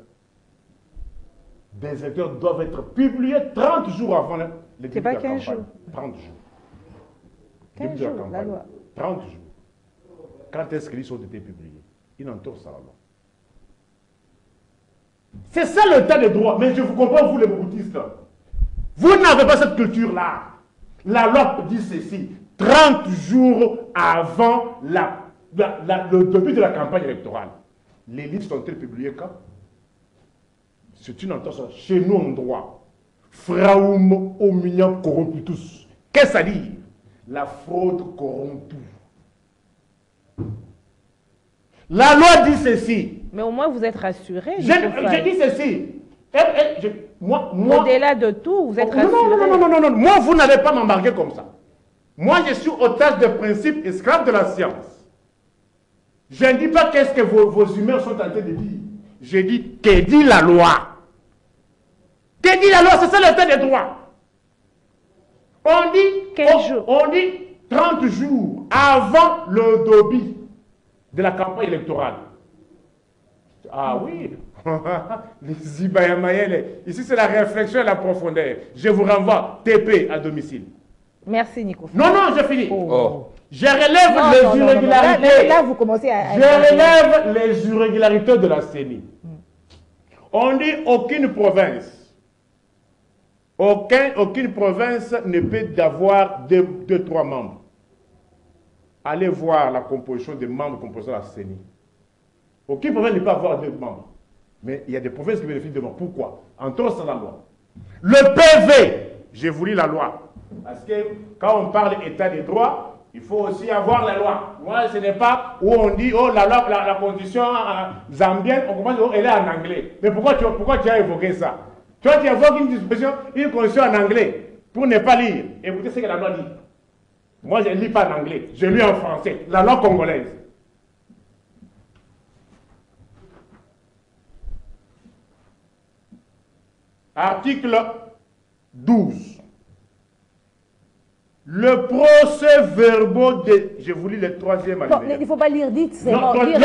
des électeurs doivent être publiés 30 jours avant le début de la campagne. 15 jours. 30 jours. 15 jours, la loi. 30 jours. Quand est-ce que les listes ont été publiées? Ils n'entourent ça la loi. C'est ça le tas de droit. Mais je vous comprends, vous les bouddhistes. Vous n'avez pas cette culture-là. La loi dit ceci. 30 jours avant le début de la campagne électorale. Les listes ont été publiées quand? C'est une entorse chez nous en droit. Fraum omnium corrompitus. Qu'est-ce que ça dit? La fraude corrompue. La loi dit ceci. Mais au moins vous êtes rassuré. Je dis ceci. Au-delà de tout, vous êtes rassuré. Non. Moi, vous n'allez pas m'embarquer comme ça. Moi, je suis otage de principe, esclave de la science. Je ne dis pas qu'est-ce que vos humeurs sont en train de dire. Je dis, que dit la loi? Que dit la loi? C'est ça l'état des droits. On dit 30 jours avant le début de la campagne électorale. Ah oui. Les Ibayamayele. Ici, c'est la réflexion et la profondeur. Je vous renvoie TP à domicile. Merci, Nico. Non, j'ai fini. Je relève les irrégularités. Là, vous commencez à... Je relève les irrégularités de la CENI. On dit aucune province. Aucune province ne peut avoir 2-3 membres. Allez voir la composition des membres composant la CENI. Aucune province ne peut avoir 2 membres. Mais il y a des provinces qui bénéficient de membres. Pourquoi? Entre ça la loi. Le PV, je vous lis la loi. Parce que quand on parle d'état des droits, il faut aussi avoir la loi. Moi, ce n'est pas où on dit, oh, la loi, la constitution zambienne, on commence, oh, elle est en anglais. Mais pourquoi tu as évoqué ça? Tu évoques une disposition, une constitution en anglais, pour ne pas lire. Écoutez ce que la loi dit. Moi, je ne lis pas en anglais, je lis en français. La loi congolaise. Article 12. Le procès-verbal de... Je vous lis le 3e alinéa. Il ne faut pas lire, dites, c'est non, bon. Résumé,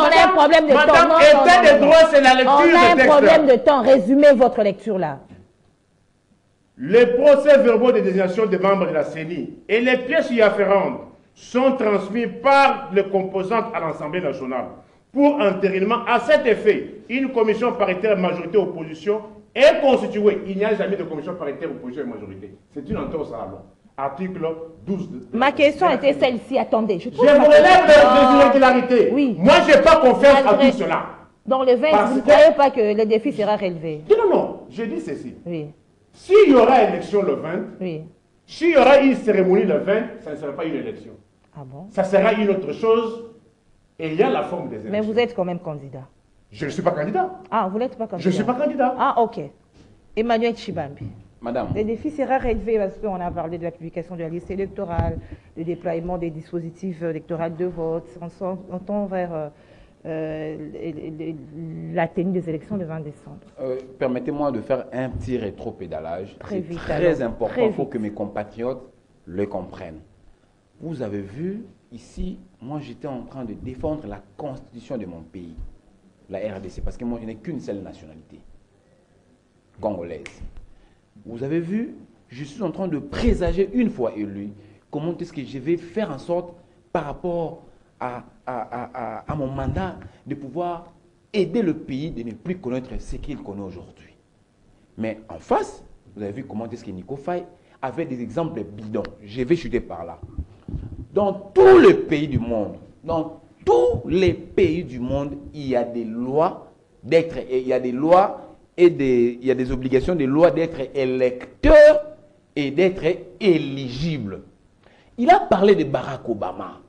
on a un problème de temps. Madame, état des droits, c'est la lecture on a de un texte. problème de temps. Résumez votre lecture là. les procès-verbaux de désignation des membres de la CENI et les pièces y afférentes sont transmis par les composantes à l'Assemblée nationale. Pour entérinement, à cet effet, une commission paritaire majorité-opposition est constituée. Il n'y a jamais de commission paritaire opposition et majorité. C'est une entorse à la loi. Article 12. Ma question était celle-ci. Attendez. Je vous relève des irrégularités. Oui. Moi, je n'ai pas confiance à tout cela. Dans le 20, vous ne croyez pas que le défi sera relevé? Non, non. Je dis ceci. Oui. S'il y aura élection le 20, oui. S'il y aura une cérémonie le 20, ça ne sera pas une élection. Ah bon? Ça sera une autre chose. Et il y a la forme des élections. Mais vous êtes quand même candidat. Je ne suis pas candidat. Ah, vous n'êtes pas candidat? Je ne suis pas candidat. Ah, ok. Emmanuel Tshibambi. Madame. Le défi sera relevé parce qu'on a parlé de la publication de la liste électorale, le déploiement des dispositifs électoraux de vote, on tend vers la tenue des élections le 20 décembre. Permettez-moi de faire un petit rétro-pédalage. C'est très important pour que mes compatriotes le comprennent. Vous avez vu, ici, moi j'étais en train de défendre la constitution de mon pays, la RDC, parce que moi je n'ai qu'une seule nationalité, congolaise. Vous avez vu, je suis en train de présager une fois élu, comment est-ce que je vais faire en sorte, par rapport à mon mandat, de pouvoir aider le pays de ne plus connaître ce qu'il connaît aujourd'hui. Mais en face, vous avez vu comment est-ce que Nico Faye avait des exemples bidons. Je vais chuter par là. Dans tous les pays du monde, il y a des lois d'être, il y a des lois et il y a des obligations de loi d'être électeur et d'être éligible. Il a parlé de Barack Obama.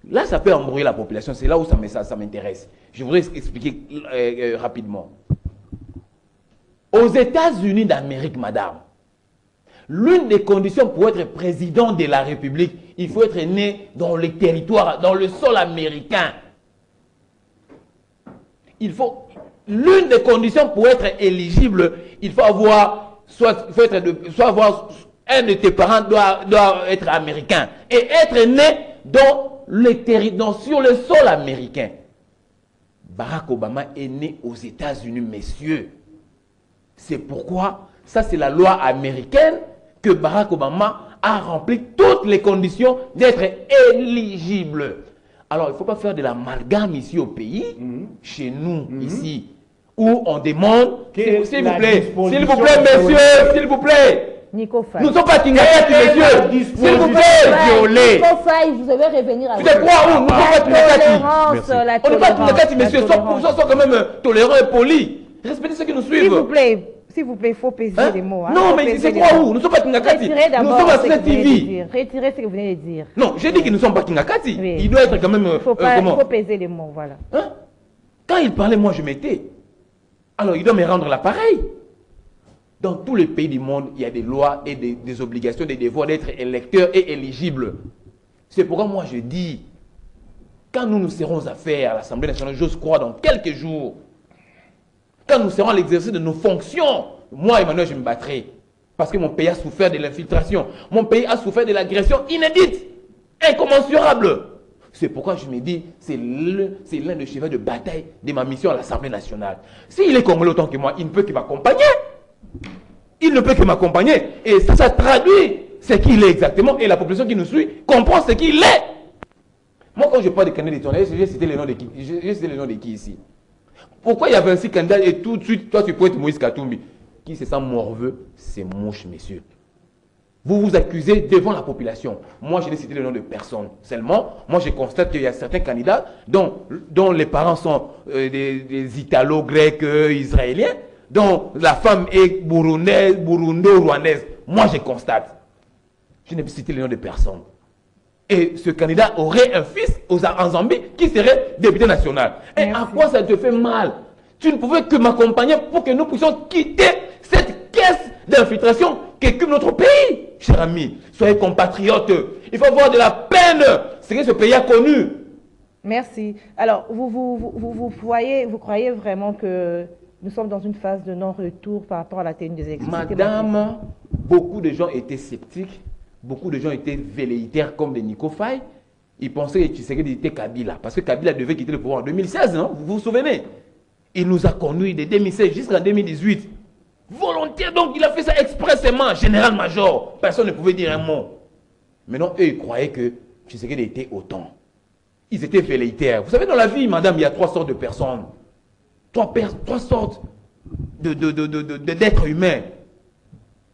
Là, ça peut embrouiller la population. C'est là où ça m'intéresse. Je voudrais expliquer rapidement. Aux États-Unis d'Amérique, madame, l'une des conditions pour être président de la République, il faut être né dans les territoires, dans le sol américain. L'une des conditions pour être éligible, il faut avoir, un de tes parents doit être américain et être né sur le sol américain. Barack Obama est né aux États-Unis, messieurs. C'est pourquoi, ça c'est la loi américaine, que Barack Obama a rempli toutes les conditions d'être éligible. Alors, il ne faut pas faire de l'amalgame ici au pays, chez nous, ici, où on demande, s'il vous plaît, messieurs, s'il vous plaît. Nico Faye. Nous ne sommes pas Tingakati, messieurs. S'il vous plaît, violé. Nico Faye, vous devez revenir à vous. Tu sais quoi, où nous ne sommes pas Tingakati. On n'est pas Tingakati, messieurs. Soyons quand même tolérants et polis. Respectez ceux qui nous suivent. S'il vous plaît, il faut peser les mots. Hein? Non, mais c'est quoi où? Nous ne sommes pas Tingakati. Nous sommes à cette TV. Retirez ce que vous venez de dire. Non, j'ai dit que nous ne sommes pas Tingakati. Oui. Il doit être quand même... Il faut peser les mots, voilà. Hein? Quand il parlait, moi je m'étais. Alors il doit me rendre l'appareil. Dans tous les pays du monde, il y a des lois et des obligations, des devoirs d'être électeur et éligible. C'est pourquoi moi je dis, quand nous serons à faire à l'Assemblée nationale, j'ose croire dans quelques jours, quand nous serons à l'exercice de nos fonctions, moi, Emmanuel, je me battrai. Parce que mon pays a souffert de l'infiltration. Mon pays a souffert de l'agression inédite, incommensurable. C'est pourquoi je me dis, c'est l'un des chevaux de bataille de ma mission à l'Assemblée nationale. S'il est congolais autant que moi, il ne peut que m'accompagner. Il ne peut que m'accompagner. Et ça traduit ce qu'il est exactement. Et la population qui nous suit comprend ce qu'il est. Moi, quand je parle de candidats d'étonnement, j'ai cité le nom de qui? J'ai cité le nom de qui ici? Pourquoi il y a 26 candidats et tout de suite, toi tu peux être Moïse Katumbi? Qui se sent morveux? C'est mouche, messieurs. Vous vous accusez devant la population. Moi, je n'ai cité le nom de personne. Seulement, moi, je constate qu'il y a certains candidats dont les parents sont des Italo-Grecs, Israéliens, dont la femme est burundaise, burundo-rwandaise. Moi, je constate. Je n'ai pas cité le nom de personne. Et ce candidat aurait un fils en Zambie qui serait député national. Et à quoi ça te fait mal? Tu ne pouvais que m'accompagner pour que nous puissions quitter cette caisse d'infiltration qui occupe notre pays. Cher ami, soyez compatriotes. Il faut avoir de la peine. C'est que ce pays a connu. Merci. Alors, vous croyez vraiment que nous sommes dans une phase de non-retour par rapport à la tenue des élections? Madame, beaucoup de gens étaient sceptiques. Beaucoup de gens étaient velléitaires comme des Nico Faye. Ils pensaient que Tshisekedi était Kabila. Parce que Kabila devait quitter le pouvoir en 2016, non? Vous vous souvenez? Il nous a conduits de 2016 jusqu'en 2018. Volontaire, donc il a fait ça expressément, général-major. Personne ne pouvait dire un mot. Mais non, eux, ils croyaient que Tshisekedi était autant. Ils étaient velléitaires. Vous savez, dans la vie, madame, il y a 3 sortes de personnes. 3 sortes d'êtres humains.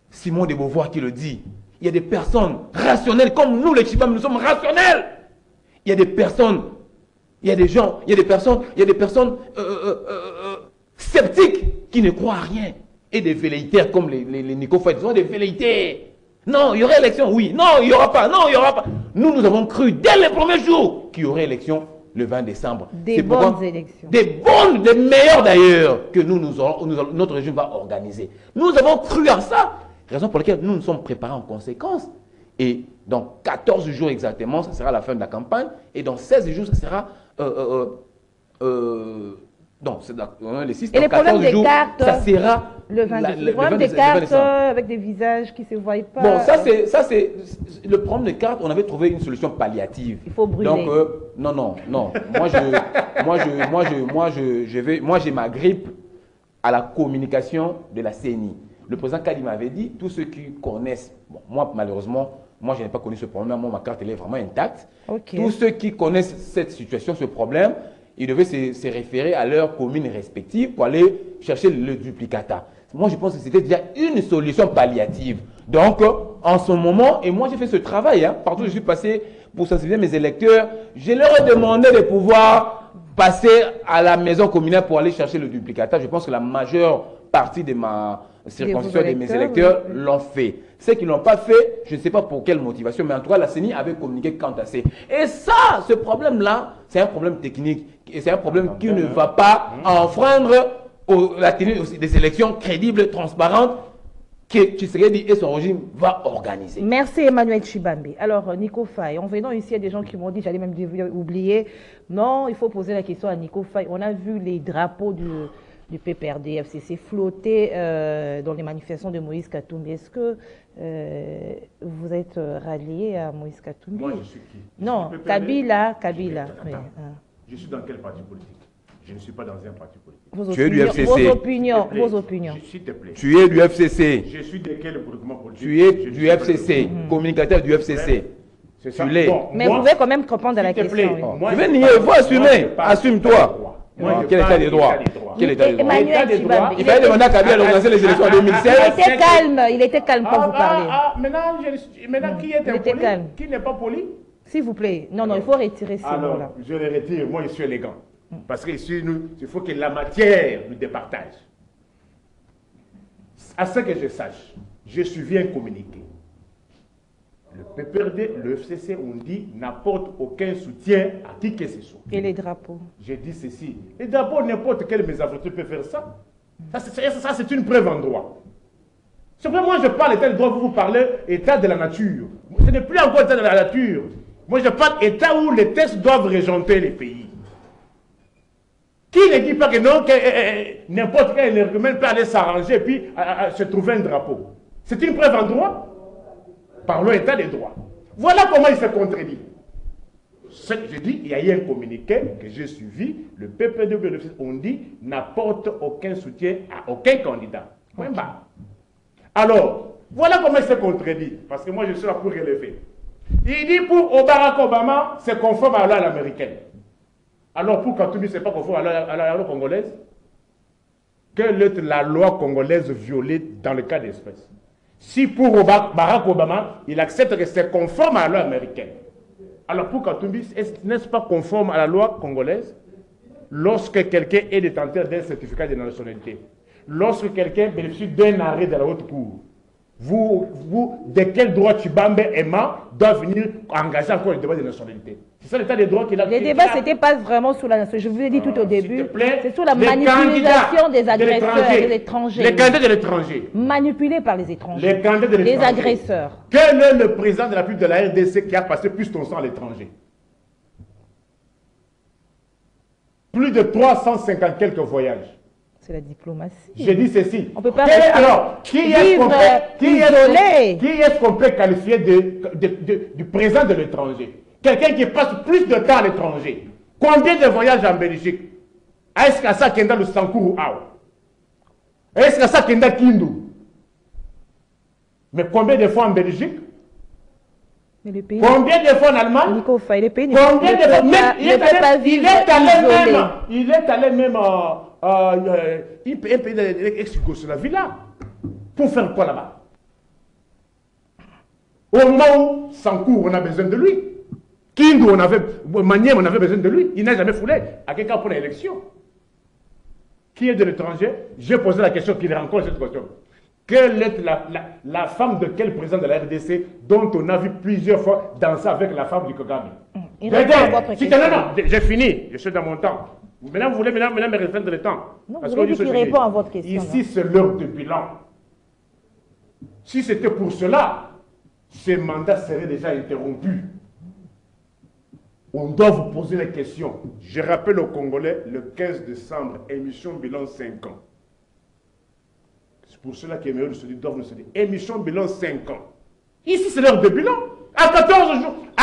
Simone de Beauvoir qui le dit. Il y a des personnes rationnelles, comme nous les Chibam, nous sommes rationnels. Il y a des personnes, il y a des gens, il y a des personnes sceptiques qui ne croient à rien. Et des velléitaires comme les Nico Faye, ils sont des velléitaires. Non, il y aurait élection, oui. Non, il n'y aura pas. Non, il n'y aura pas. Nous avons cru dès les premiers jours qu'il y aurait élection le 20 décembre. Des bonnes élections. Des meilleures d'ailleurs, que notre régime va organiser. Nous avons cru à ça. Raison pour laquelle nous nous sommes préparés en conséquence. Et dans 14 jours exactement, ça sera la fin de la campagne. Et dans 16 jours, ça sera... donc, c'est les 6, et les problèmes des cartes, ça sera le 20 décembre. Les problèmes des cartes avec des visages qui ne se voient pas. Bon, ça c'est le problème des cartes. On avait trouvé une solution palliative. Il faut brûler. Donc, non. Moi, j'ai ma grippe à la communication de la CENI. Le président Kadi m'avait dit, tous ceux qui connaissent, bon, moi malheureusement, je n'ai pas connu ce problème, moi ma carte elle est vraiment intacte. Okay. Tous ceux qui connaissent cette situation, ce problème, ils devaient se référer à leur commune respective pour aller chercher le duplicata. Moi je pense que c'était déjà une solution palliative. Donc en ce moment, et moi j'ai fait ce travail, partout où je suis passé pour sensibiliser mes électeurs, je leur ai demandé de pouvoir passer à la maison communale pour aller chercher le duplicata. Je pense que la majeure partie de ma circonscription de mes électeurs l'ont fait. Ceux qui ne l'ont pas fait, je ne sais pas pour quelle motivation, mais en tout cas, la CENI avait communiqué quant à ça. Et ça, ce problème-là, c'est un problème technique. Et c'est un problème qui ne va pas enfreindre la tenue des élections crédibles, transparentes, que Tshisekedi et son régime va organiser. Merci Emmanuel Tshibambi. Alors, Nico Faye, en venant ici, il y a des gens qui m'ont dit, j'allais même oublier, non, il faut poser la question à Nico Faye. On a vu les drapeaux du PPRD, FCC flotter dans les manifestations de Moïse Katumbi. Est-ce que vous êtes rallié à Moïse Katumbi? Moi, je suis qui? Non, Kabila. Oui. Je suis dans quel parti politique? Je ne suis pas dans un parti politique. Tu es du FCC. Vos opinions. S'il te plaît. Tu es du FCC. Je suis de quel groupement politique? Tu es du FCC, communicateur du FCC. C'est ça. Tu l'es. Bon, mais vous pouvez quand même répondre à la question. Plaît, Oui. Tu veux nier, il faut assumer. Assume-toi. Quel état des droits? Quel état des droits? Emmanuel Tshibambi. Il fallait demander à Kabila d'organiser les élections en 2016. Il était calme pour vous parler. Maintenant, qui est impoli? Qui n'est pas poli? S'il vous plaît. Non, il faut retirer ces mots-là. Alors, je les retire. Moi, je suis élégant. Parce qu'ici, il faut que la matière nous départage. À ce que je sache, je suis bien communiqué. Le PPRD, le FCC, on dit, n'apporte aucun soutien à qui que ce soit. Et les drapeaux? J'ai dit ceci. Les drapeaux, n'importe quel mésaventurier peut faire ça. Ça, c'est une preuve en droit. C'est vrai, moi, je parle état de droit, vous parlez état de la nature. Ce n'est plus encore état de la nature. Moi, je parle état où les textes doivent régenter les pays. Qui ne dit pas que non, que n'importe quel énergumène peut aller s'arranger et puis se trouver un drapeau? C'est une preuve en droit? Parlons état des droits. Voilà comment il se contredit. Ce que je dis, il y a eu un communiqué que j'ai suivi, le PPD, on dit, n'apporte aucun soutien à aucun candidat. Point barre. Alors, voilà comment il se contredit, parce que moi je suis là pour relever. Il dit pour Barack Obama, c'est conforme à la loi américaine. Alors pour Katumbi, ce n'est pas conforme à la loi congolaise? Quelle est la loi congolaise violée dans le cas d'espèce? Si pour Barack Obama, il accepte que c'est conforme à la loi américaine, alors pour Katumbi, n'est-ce pas conforme à la loi congolaise? Lorsque quelqu'un est détenteur d'un certificat de nationalité, lorsque quelqu'un bénéficie d'un arrêt de la haute cour, de quel droit Tshibambi Emma doit venir engager encore le débat de nationalité? C'est ça l'état des droits qu'il a. Les débats, ce n'était pas vraiment sur la nationalité. Je vous ai dit tout au début. C'est sur la les manipulation des agresseurs, des étrangers. Les candidats de l'étranger. Manipulés par les étrangers. Les candidats de l'étranger. Les agresseurs. Quel est le président de la République de la RDC qui a passé plus de temps à l'étranger? Plus de 350 quelques voyages. C'est la diplomatie. J'ai dit ceci. On peut pas rester alors, qui est-ce qu'on peut qualifier du président de l'étranger? Quelqu'un qui passe plus de temps à l'étranger. Combien de voyages en Belgique? Est-ce qu'à ça Kenda le Sankourou? Est-ce que ça qu'il y a Kindu? Mais combien de fois en Belgique? Mais le pays, Combien de fois en Allemagne? Nico Faye, le pays Combien de fois? il ne peut pas vivre isolé. Il est allé même un pays de l'ex-Yougoslavie là. Pour faire quoi là-bas? Au moment où Sankour, on a besoin de lui. Kindu, Manième, on avait besoin de lui. Il n'a jamais foulé. À quel cas pour l'élection? Qui est de l'étranger? J'ai posé la question, qu'il rencontre cette question. Quelle est la femme de quel président de la RDC dont on a vu plusieurs fois danser avec la femme du Kagame? J'ai fini, je suis dans mon temps. Maintenant, vous voulez me restreindre le temps. Non, vous voulez qu'il répond à votre question. Ici, c'est l'heure de bilan. Si c'était pour cela, ce mandat serait déjà interrompu. On doit vous poser les questions. Je rappelle aux Congolais, le 15 décembre, émission bilan 5 ans. C'est pour cela que les meilleurs doivent nous dire, émission bilan 5 ans. Ici, c'est l'heure de bilan. À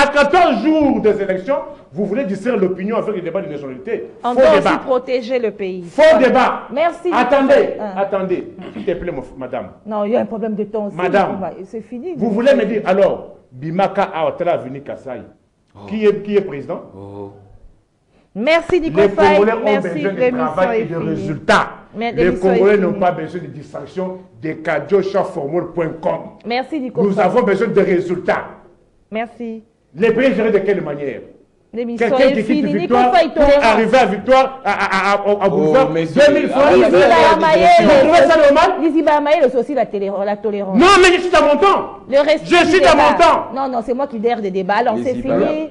14 jours des élections, vous voulez distraire l'opinion avec le débat de nationalité. On doit aussi protéger le pays. Faux débat. Merci. Attendez, s'il te plaît, madame. Non, il y a un problème de temps aussi. Madame, c'est fini. Vous voulez me dire, alors, Bimaka a venu Kassai, qui est président? Merci Nico Les Faye. Congolais ont Merci, besoin de travail et de résultats. Les Congolais n'ont pas besoin de distractions, de cadiochaformol.com. Merci Nico Nous avons besoin de résultats. Merci. Les pays gérés de quelle manière? L'émission est finie. Nico Faye pour arriver à victoire, à boulevard, 2000 francs. Lizzy Bahamaye, c'est aussi la tolérance. Non, mais je suis dans mon temps. Je suis dans mon temps. Non, c'est moi qui derrière des débats. Alors, c'est fini.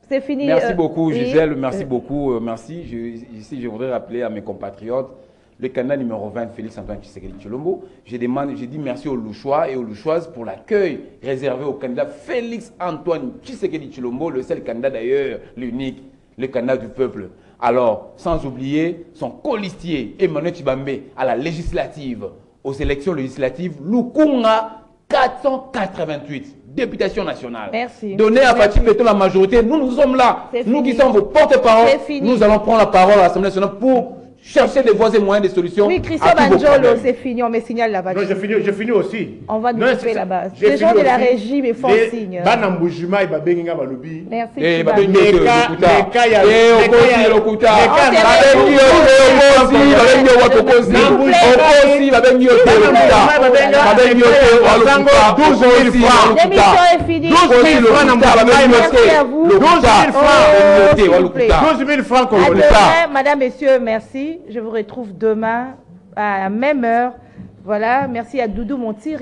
C'est fini. Merci beaucoup, Gisèle. Merci beaucoup. Merci. Ici, je voudrais rappeler à mes compatriotes le candidat numéro 20, Félix Antoine Tshisekedi Tshilombo. J'ai dit merci aux Louchois et aux Louchoises pour l'accueil réservé au candidat Félix Antoine Tshisekedi Tshilombo, le seul candidat d'ailleurs, l'unique, le candidat du peuple. Alors, sans oublier son colistier, Emmanuel Tshibambe, à la législative, aux élections législatives, Lukunga 488. Députation nationale. Merci. Donnez à Fatih Beton la majorité. Nous sommes là. Nous qui sommes vos porte-parole. Nous allons prendre la parole à l'Assemblée nationale pour chercher des voies et moyens de solutions. Oui, Christophe Banjolo, c'est fini. On me signale là-bas. Non, j'ai fini aussi. On va nous couper là-bas. Les gens de la régie me font signe. Merci. L'émission est finie. 12 000 francs. Merci à vous. 12 000 francs. 12 000 francs. Madame, messieurs, merci. Je vous retrouve demain à la même heure. Voilà, merci à Doudou Montir.